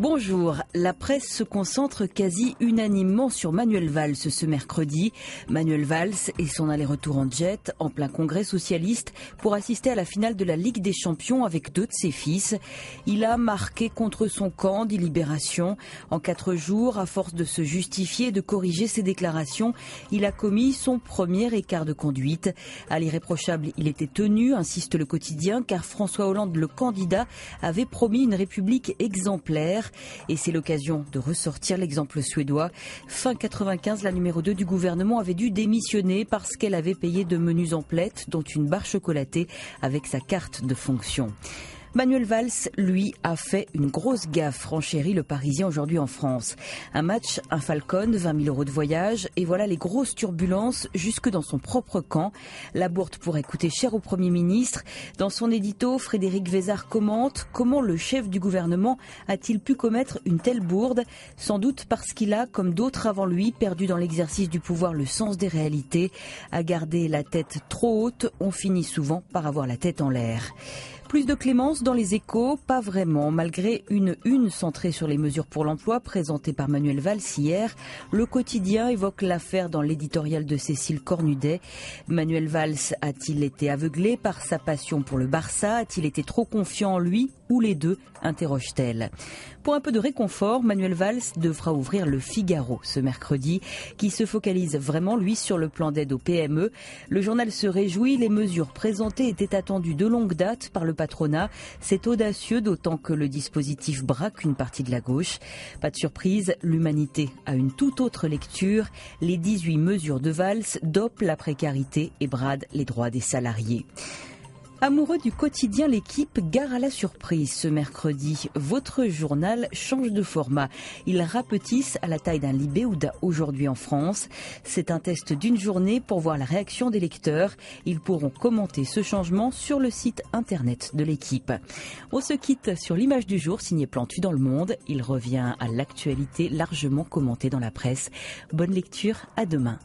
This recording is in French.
Bonjour, la presse se concentre quasi unanimement sur Manuel Valls ce mercredi. Manuel Valls et son aller-retour en jet en plein congrès socialiste pour assister à la finale de la Ligue des Champions avec deux de ses fils. Il a marqué contre son camp d'Illibération. En 4 jours, à force de se justifier et de corriger ses déclarations, il a commis son premier écart de conduite. À l'irréprochable, il était tenu, insiste le quotidien, car François Hollande, le candidat, avait promis une république exemplaire. Et c'est l'occasion de ressortir l'exemple suédois. Fin 95, la numéro 2 du gouvernement avait dû démissionner parce qu'elle avait payé de menus emplettes, dont une barre chocolatée avec sa carte de fonction. Manuel Valls, lui, a fait une grosse gaffe, renchérit le Parisien aujourd'hui en France. Un match, un Falcon, 20 000 € de voyage, et voilà les grosses turbulences jusque dans son propre camp. La bourde pourrait coûter cher au Premier ministre. Dans son édito, Frédéric Vézard commente comment le chef du gouvernement a-t-il pu commettre une telle bourde. Sans doute parce qu'il a, comme d'autres avant lui, perdu dans l'exercice du pouvoir le sens des réalités. À garder la tête trop haute, on finit souvent par avoir la tête en l'air. Plus de clémence dans les Échos, pas vraiment. Malgré une centrée sur les mesures pour l'emploi présentée par Manuel Valls hier, le quotidien évoque l'affaire dans l'éditorial de Cécile Cornudet. Manuel Valls a-t-il été aveuglé par sa passion pour le Barça? A-t-il été trop confiant en lui? Ou les deux, interroge-t-elle. Pour un peu de réconfort, Manuel Valls devra ouvrir le Figaro ce mercredi, qui se focalise vraiment, lui, sur le plan d'aide aux PME. Le journal se réjouit, les mesures présentées étaient attendues de longue date par le patronat. C'est audacieux, d'autant que le dispositif braque une partie de la gauche. Pas de surprise, l'humanité a une toute autre lecture. Les 18 mesures de Valls dopent la précarité et bradent les droits des salariés. Amoureux du quotidien, l'équipe gare à la surprise ce mercredi. Votre journal change de format. Il rapetisse à la taille d'un Libé ou d'un Aujourd'hui en France. C'est un test d'une journée pour voir la réaction des lecteurs. Ils pourront commenter ce changement sur le site internet de l'équipe. On se quitte sur l'image du jour signée Plantu dans le Monde. Il revient à l'actualité largement commentée dans la presse. Bonne lecture, à demain.